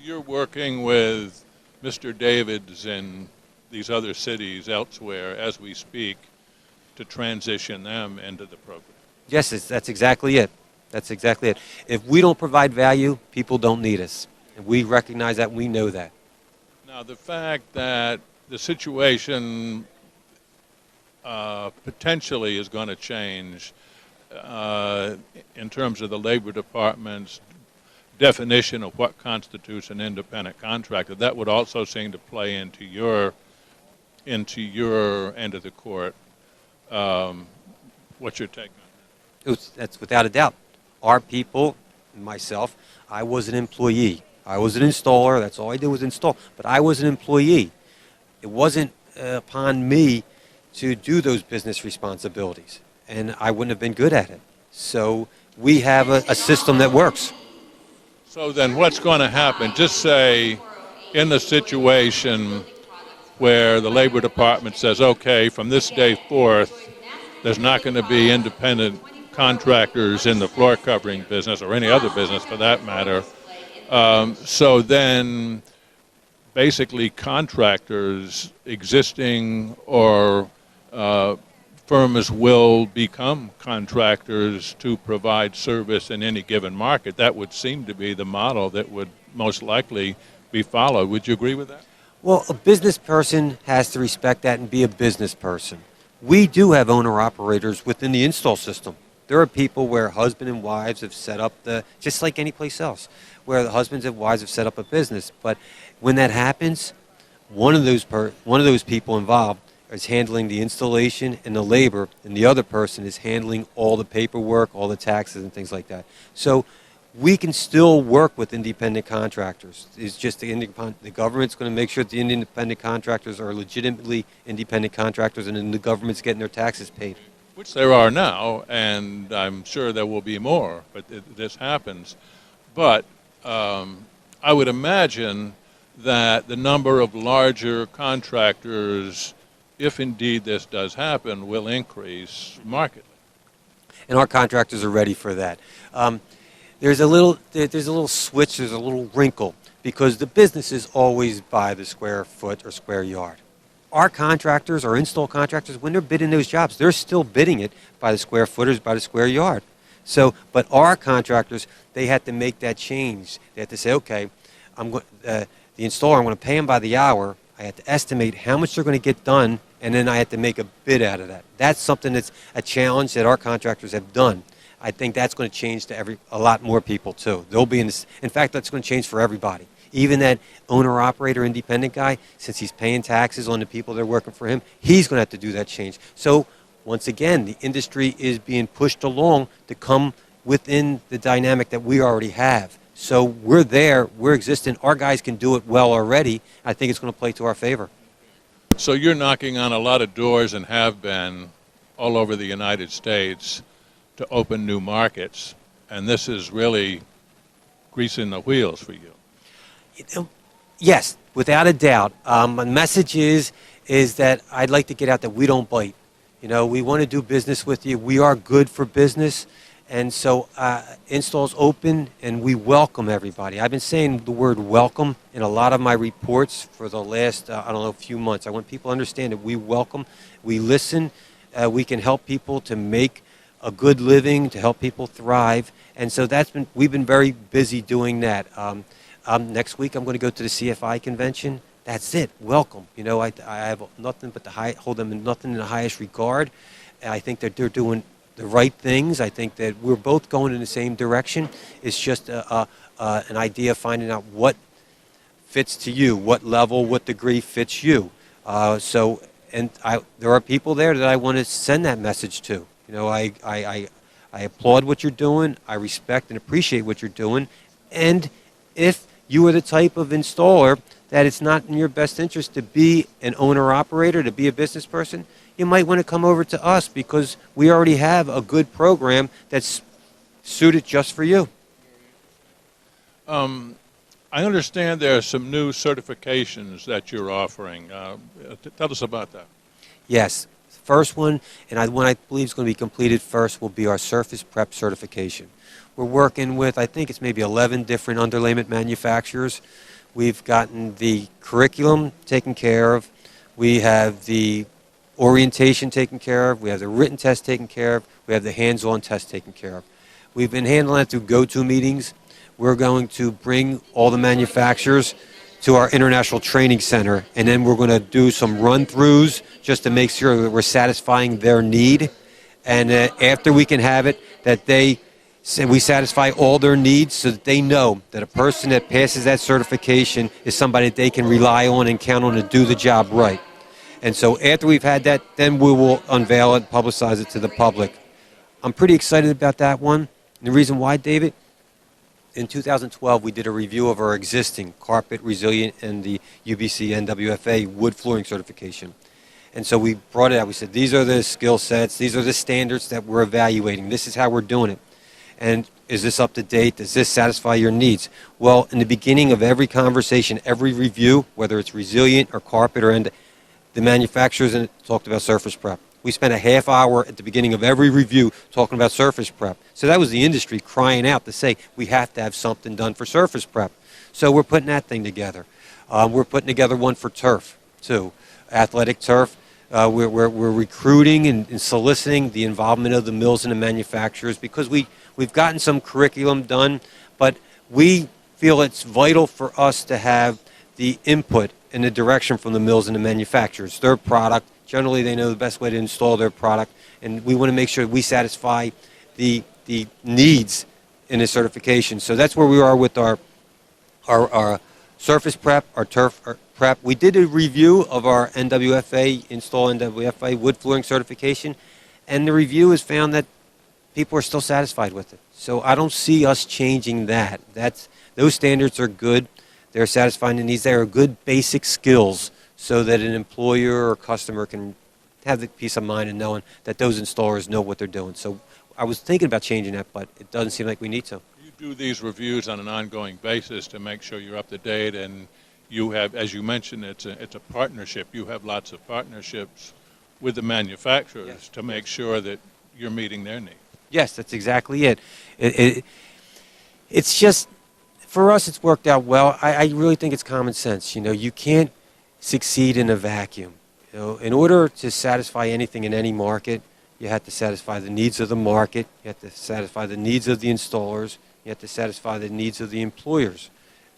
you're working with Mr. Davids in these other cities elsewhere as we speak to transition them into the program. Yes, that's exactly it. That's exactly it. If we don't provide value, people don't need us. And we recognize that, we know that. Now, the fact that the situation potentially is going to change in terms of the Labor Department's definition of what constitutes an independent contractor, that would also seem to play into your end of the court. What's your take on that? That's without a doubt. Our people, myself, I was an employee. I was an installer. That's all I did was install. But I was an employee. It wasn't upon me to do those business responsibilities, and I wouldn't have been good at it. So we have a system that works. So then what's going to happen? Just say in the situation where the Labor Department says, okay, from this day forth, there's not going to be independent contractors in the floor covering business or any other business for that matter. So then basically contractors existing or firms will become contractors to provide service in any given market. That would seem to be the model that would most likely be followed. Would you agree with that? Well, a business person has to respect that and be a business person. We do have owner-operators within the install system. There are people where husband and wives have set up just like any place else, where the husbands and wives have set up a business. But when that happens, one of those people involved is handling the installation and the labor, and the other person is handling all the paperwork, all the taxes, and things like that. So we can still work with independent contractors. It's just the government's going to make sure that the independent contractors are legitimately independent contractors, and then the government's getting their taxes paid. Which there are now, and I'm sure there will be more, but this happens. But I would imagine that the number of larger contractors, if indeed this does happen, will increase markedly. And our contractors are ready for that. There's a little switch, there's a little wrinkle, because the businesses always buy the square foot or square yard. Our contractors, our install contractors, when they're bidding those jobs, they're still bidding it by the square footers, by the square yard. So, but our contractors, they had to make that change. They had to say, okay, the installer, I'm going to pay them by the hour. I had to estimate how much they're going to get done, and then I had to make a bid out of that. That's something that's a challenge that our contractors have done. I think that's going to change to a lot more people too. They'll be in fact, that's going to change for everybody. Even that owner-operator independent guy, since he's paying taxes on the people that are working for him, he's going to have to do that change. So once again, the industry is being pushed along to come within the dynamic that we already have. So we're there, we're existing, our guys can do it well already. I think it's going to play to our favor. So you're knocking on a lot of doors and have been all over the United States to open new markets, and this is really greasing the wheels for you. Yes, without a doubt. My message is that I'd like to get out that we don't bite. You know, we want to do business with you. We are good for business. And so install's open, and we welcome everybody. I've been saying the word welcome in a lot of my reports for the last, few months. I want people to understand that we welcome, we listen, we can help people to make a good living, to help people thrive. And so we've been very busy doing that. Next week I'm going to go to the CFI convention. That's it. Welcome. You know, I have nothing but hold them in nothing in the highest regard. I think that they're doing the right things. I think that we're both going in the same direction. It's just an idea of finding out what fits to you, what level, what degree fits you. There are people there that I want to send that message to. You know, I applaud what you're doing. I respect and appreciate what you're doing. And if you are the type of installer that it's not in your best interest to be an owner-operator, to be a business person, you might want to come over to us because we already have a good program that's suited just for you. I understand there are some new certifications that you're offering. Tell us about that. Yes. First one, and one I believe is going to be completed first, will be our surface prep certification. We're working with, I think it's maybe 11 different underlayment manufacturers. We've gotten the curriculum taken care of. We have the orientation taken care of. We have the written test taken care of. We have the hands-on test taken care of. We've been handling it through go-to meetings. We're going to bring all the manufacturers to our International Training Center, and then we're going to do some run-throughs just to make sure that we're satisfying their need. And after we can have it, that we satisfy all their needs so that they know that a person that passes that certification is somebody that they can rely on and count on to do the job right. And so after we've had that, then we will unveil it, publicize it to the public. I'm pretty excited about that one. And the reason why, David, in 2012, we did a review of our existing carpet, resilient, and the UBC NWFA wood flooring certification. And so we brought it out. We said, these are the skill sets. These are the standards that we're evaluating. This is how we're doing it. And is this up to date? Does this satisfy your needs? Well, in the beginning of every conversation, every review, whether it's resilient or carpet or the manufacturers talked about surface prep. We spent a half hour at the beginning of every review talking about surface prep. So that was the industry crying out to say, we have to have something done for surface prep. So we're putting that thing together. We're putting together one for turf, too, athletic turf. We're recruiting and soliciting the involvement of the mills and the manufacturers because we've gotten some curriculum done, but we feel it's vital for us to have the input and the direction from the mills and the manufacturers. Their product, generally they know the best way to install their product, and we want to make sure we satisfy the needs in the certification. So that's where we are with our surface prep, our turf prep. We did a review of our NWFA, install NWFA wood flooring certification, and the review has found that people are still satisfied with it. So I don't see us changing that. Those standards are good. They're satisfying the needs. They are good basic skills so that an employer or customer can have the peace of mind and knowing that those installers know what they're doing. So I was thinking about changing that, but it doesn't seem like we need to. You do these reviews on an ongoing basis to make sure you're up to date, and you have, as you mentioned, it's a partnership. You have lots of partnerships with the manufacturers, yes, to make sure that you're meeting their needs. Yes, that's exactly it. It's just, for us, it's worked out well. I really think it's common sense. You know, you can't succeed in a vacuum. You know, in order to satisfy anything in any market, you have to satisfy the needs of the market. You have to satisfy the needs of the installers. You have to satisfy the needs of the employers.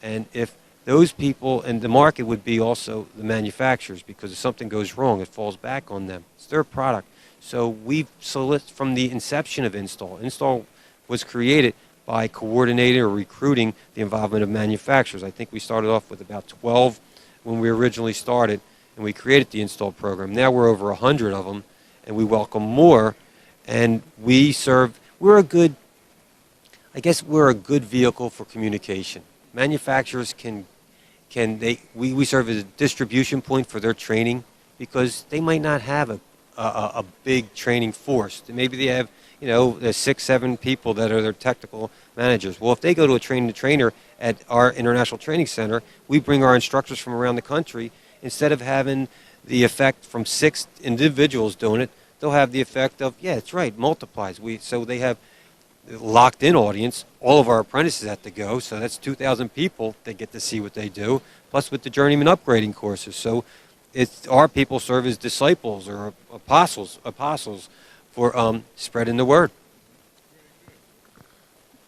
And if those people, and the market would be also the manufacturers, because if something goes wrong, it falls back on them. It's their product. So we've solicited from the inception of Install. Install was created by coordinating or recruiting the involvement of manufacturers. I think we started off with about 12 when we originally started, and we created the Install program. Now we're over 100 of them, and we welcome more. And we serve, we're a good vehicle for communication. Manufacturers we serve as a distribution point for their training because they might not have a big training force. Maybe they have, there's 6, 7 people that are their technical managers. Well, if they go to a trainer at our International Training Center, we bring our instructors from around the country. Instead of having the effect from 6 individuals doing it, they'll have the effect of, yeah, it's right, multiplies. So they have locked-in audience. All of our apprentices have to go, so that's 2,000 people that get to see what they do, plus with the journeyman upgrading courses. So our people serve as disciples or apostles for spreading the word.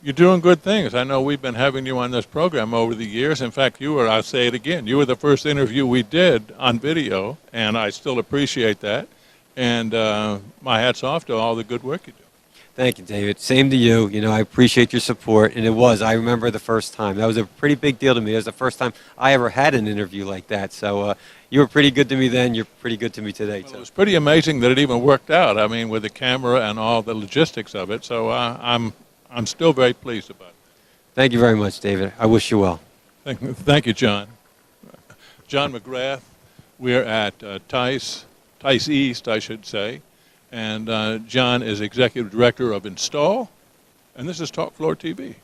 You're doing good things. I know we've been having you on this program over the years. In fact, I'll say it again, you were the first interview we did on video, and I still appreciate that. And my hat's off to all the good work you do. Thank you, David. Same to you. I appreciate your support, and I remember the first time. That was a pretty big deal to me. It was the first time I ever had an interview like that. So you were pretty good to me then. You're pretty good to me today. Well, it was pretty amazing that it even worked out. I mean, with the camera and all the logistics of it. So I'm still very pleased about it. Thank you very much, David. I wish you well. Thank you, John. John McGrath. We're at Tice East, I should say. And John is Executive Director of Install, and this is Talk Floor TV.